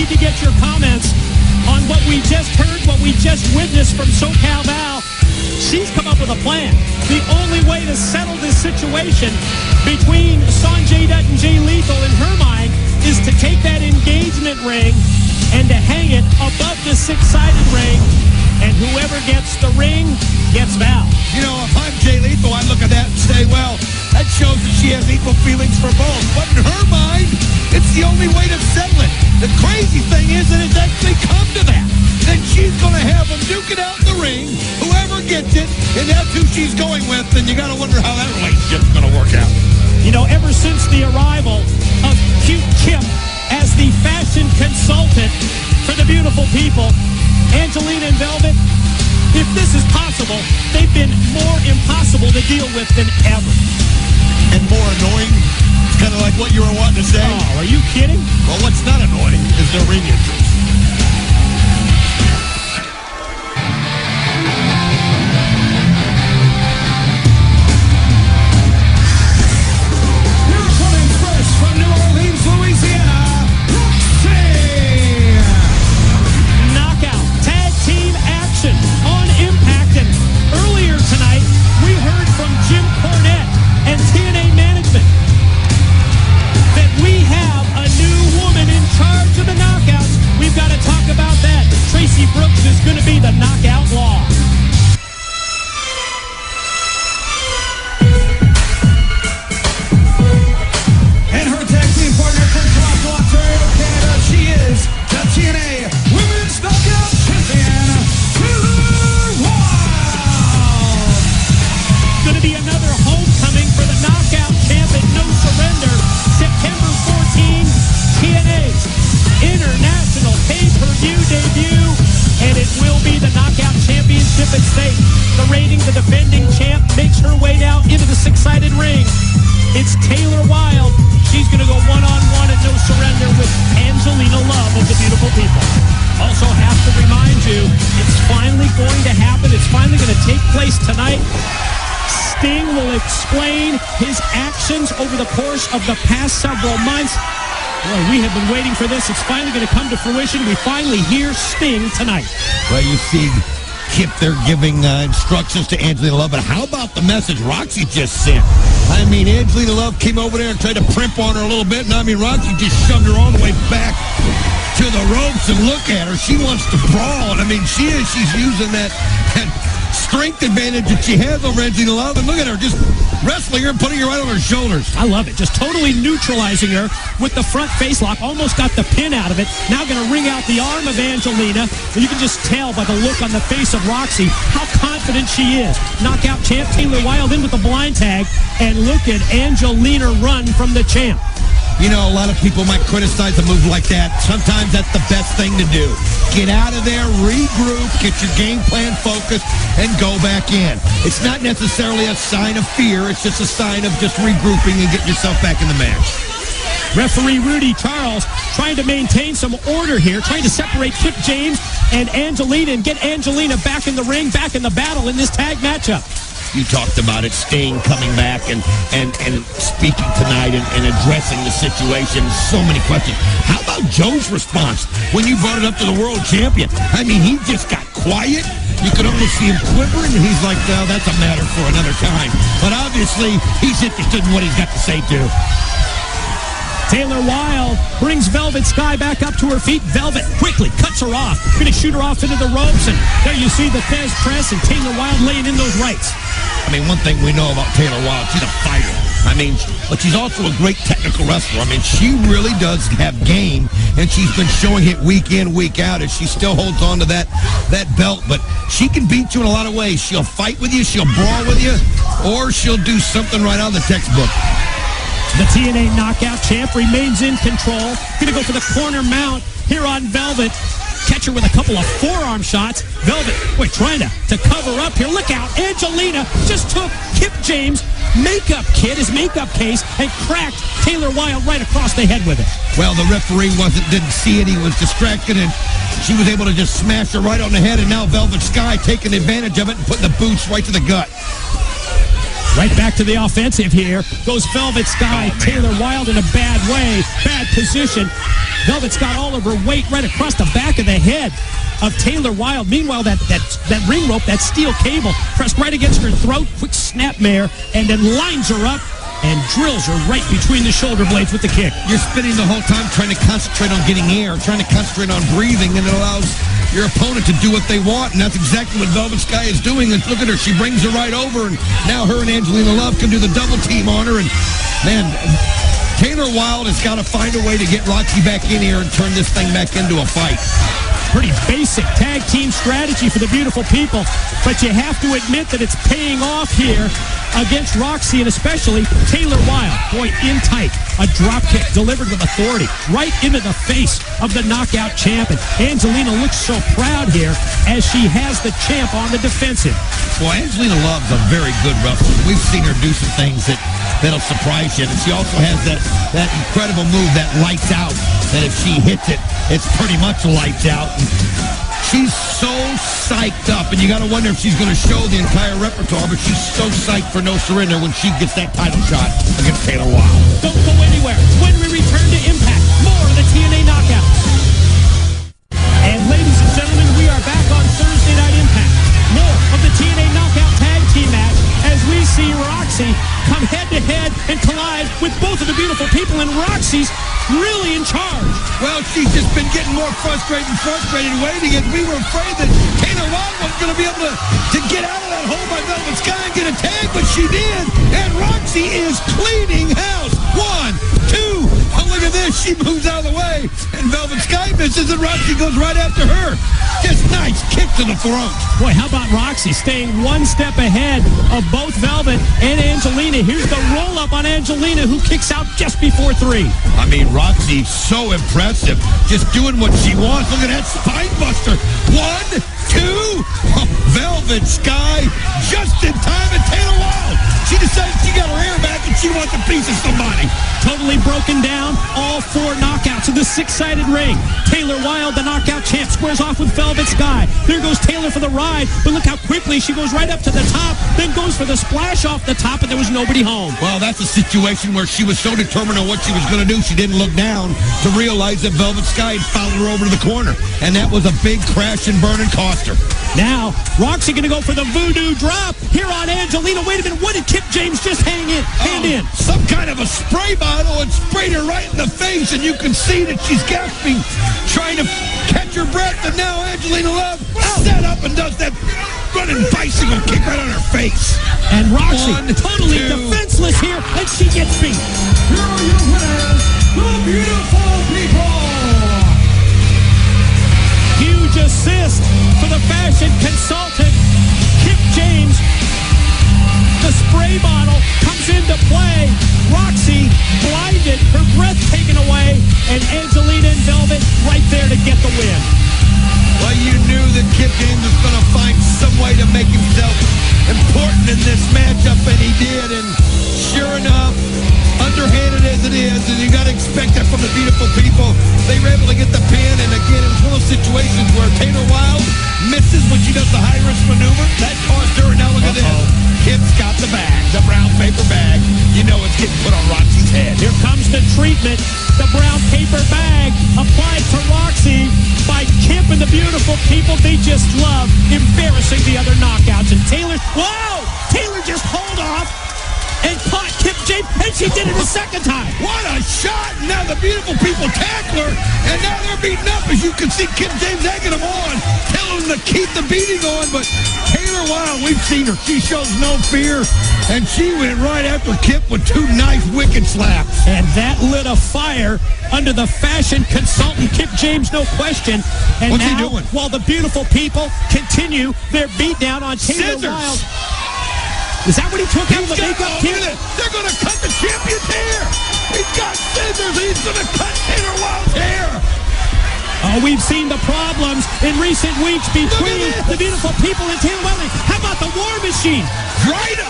need to get your comments on what we just heard, what we just witnessed from SoCal Val. She's come up with a plan. The only way to settle this situation between Sanjay Dutt and Jay Lethal in her mind is to take that engagement ring and to hang it above the six-sided ring, and whoever gets the ring gets Val. You know, if I'm Jay Lethal, I look at that and say, well, that shows that she has equal feelings for both. But in her mind, it's the only way to settle it. The crazy thing is that it's actually come to that. Then she's going to have them duke it out in the ring. Whoever gets it, and that's who she's going with, then you got to wonder how that relationship's going to work out. You know, ever since the arrival of Cute Chip as the fashion consultant for the beautiful people, Angelina and Velvet, if this is possible, they've been more impossible to deal with than ever. And more annoying? It's kind of like what you were wanting to say. Oh, are you kidding? Well, what's not annoying is their ring entrance. From New Orleans, Louisiana, Roxxi! Knockout tag team action on Impact. And earlier tonight, we heard from Jim Cornette and TNA management that we have a new woman in charge of the knockouts. We've got to talk about that. Tracy Brooks is going to be the knockout law. She is the TNA Women's Knockout Champion, Taylor Wilde. Going to be another homecoming for the knockout champ at No Surrender. September 14, TNA's international pay-per-view debut, and it will be the knockout championship at stake. The reigning, the defending champ makes her way now into the six-sided ring. It's Taylor Wilde. She's going to go one-on-one at No Surrender with Angelina Love of the beautiful people. Also have to remind you, it's finally going to happen. It's finally going to take place tonight. Sting will explain his actions over the course of the past several months. Boy, we have been waiting for this. It's finally going to come to fruition. We finally hear Sting tonight. Well, you see, Kip, they're giving instructions to Angelina Love, but how about the message Roxxi just sent? I mean, Angelina Love came over there and tried to primp on her a little bit, and I mean, Roxxi just shoved her all the way back to the ropes, and look at her. She wants to brawl, and I mean, she's using that strength advantage that she has over Angelina Love, and look at her just wrestling her and putting her right on her shoulders. I love it. Just totally neutralizing her with the front face lock. Almost got the pin out of it. Now going to wring out the arm of Angelina. You can just tell by the look on the face of Roxxi how confident she is. Knockout champ Taylor Wilde in with the blind tag. And look at Angelina run from the champ. You know, a lot of people might criticize a move like that. Sometimes that's the best thing to do. Get out of there, regroup, get your game plan focused, and go back in. It's not necessarily a sign of fear. It's just a sign of just regrouping and getting yourself back in the match. Referee Rudy Charles trying to maintain some order here, trying to separate Kip James and Angelina and get Angelina back in the ring, back in the battle in this tag matchup. You talked about it, Sting coming back and speaking tonight and addressing the situation. So many questions. How about Joe's response when you brought it up to the world champion? I mean, he just got quiet. You could almost see him quivering, and he's like, well, that's a matter for another time. But obviously, he's interested in what he's got to say, too. Taylor Wilde brings Velvet Sky back up to her feet. Velvet quickly cuts her off. Going to shoot her off into the ropes. And there you see the Fez press and Taylor Wilde laying in those rights. I mean, one thing we know about Taylor Wilde, she's a fighter. I mean, but she's also a great technical wrestler. I mean, she really does have game, and she's been showing it week in, week out, as she still holds on to that belt. But she can beat you in a lot of ways. She'll fight with you, she'll brawl with you, or she'll do something right out of the textbook. The TNA Knockout Champ remains in control. Going to go for the corner mount here on Velvet. Catch her with a couple of forearm shots. Velvet, we're trying to cover up here. Look out. Angelina just took Kip James' makeup kit, his makeup case, and cracked Taylor Wilde right across the head with it. Well, the referee didn't see it. He was distracted, and she was able to just smash her right on the head, and now Velvet Sky taking advantage of it and putting the boots right to the gut. Right back to the offensive here. Goes Velvet Sky. Taylor Wilde in a bad way. Bad position. Velvet Sky all of her weight right across the back of the head of Taylor Wilde. Meanwhile, that ring rope, that steel cable, pressed right against her throat. Quick snapmare, and then lines her up and drills her right between the shoulder blades with the kick. You're spinning the whole time trying to concentrate on getting air, trying to concentrate on breathing, and it allows your opponent to do what they want, and that's exactly what Velvet Sky is doing. And look at her. She brings her right over, and now her and Angelina Love can do the double team on her. And, man, Taylor Wilde has got to find a way to get Roxxi back in here and turn this thing back into a fight. Pretty basic tag team strategy for the beautiful people, but you have to admit that it's paying off here against Roxxi, and especially Taylor Wilde. Boy, in tight, a drop kick delivered with authority right into the face of the knockout champ. And Angelina looks so proud here as she has the champ on the defensive. Well, Angelina Love's a very good wrestler. We've seen her do some things that'll surprise you. And she also has that incredible move that lights out, that if she hits it, it's pretty much lights out. And she's so psyched up, and you got to wonder if she's going to show the entire repertoire, but she's so psyched for No Surrender when she gets that title shot against Taylor Wilde. Don't go anywhere. When we return to Impact, more of the TNA Knockout. And ladies and gentlemen, we are back on Thursday Night Impact. More of the TNA Knockout Tag Team match as we see Roxxi come head-to-head and collide with both of the beautiful people, and Roxy's really in charge. Well, she's just been getting more frustrated waiting, and we were afraid that Taylor Wilde wasn't going to be able to get out of that hole by Velvet Sky and get a tag, but she did, and Roxxi is cleaning house. 1, 2, oh, look at this. She moves out of the way, and Velvet Sky misses, and Roxxi goes right after her. Just nice kick to the throat. Boy, how about Roxxi staying one step ahead of both Velvet and Angelina. Here's the roll-up on Angelina, who kicks out just before 3. I mean, Roxxi, so impressive. Just doing what she wants. Look at that spine buster. 1, 2, oh, Velvet Sky just in time, and Taylor Wilde. She decided she got her hair back and she wants a piece of somebody. Totally broken down. All 4 knockouts of the 6-sided ring. Taylor Wilde, the knockout champ, squares off with Velvet Sky. There goes Taylor for the ride, but look how quickly she goes right up to the top, then goes for the splash off the top, and there was nobody home. Well, that's a situation where she was so determined on what she was going to do, she didn't look down to realize that Velvet Sky had followed her over to the corner, and that was a big crash and burn and cost her. Now, Roxxi going to go for the voodoo drop here on Angelina. Wait a minute, what did Kip James just hand in? Some kind of a spray bottle, and sprayed her right in the face, and you can see that she's gasping, trying to catch her breath, and now Angelina Love set up and does that running bicycle kick right on her face. And Roxxi 1, totally 2. defenseless here, and she gets beat. Here are your winners, the beautiful people. Huge assist for the fashion consultant, Kip James. The spray bottle comes into play. Roxxi blinded, her breath taken away, and Angelina and Velvet right there to get the win. Well, you knew that Kip James was going to find some way to make himself important in this matchup, and he did. And sure enough, underhanded as it is, and you got to expect that from the beautiful people, they were able to get the pin. And again, it was one of those situations where Taylor Wilde misses when she does the high-risk maneuver. That cost her, and now look at this. Kip's got the bag, the brown paper bag. You know it's getting put on Roxy's head. Here comes the treatment. The brown paper bag applied to Roxxi by Kip and the beautiful people. They just love embarrassing the other knockouts. And Taylor, whoa! Taylor just hold off and caught Kip James, and she did it a second time. What a shot! Now the beautiful people tackle her, and now they're beating up. As you can see, Kip James egging them on, telling them to keep the beating on. But Taylor Wilde, we've seen her. She shows no fear, and she went right after Kip with 2 nice wicked slaps. And that lit a fire under the fashion consultant, Kip James, no question. And What's he now, doing? while the beautiful people continue their beatdown on Taylor Scissors. Wilde. Is that what he took out of the makeup kit? They're going to cut the champion's hair. He's got scissors. He's going to cut Taylor Wilde's hair. Oh, we've seen the problems in recent weeks between the beautiful people and Taylor Wilde. How about the War Machine? Rhino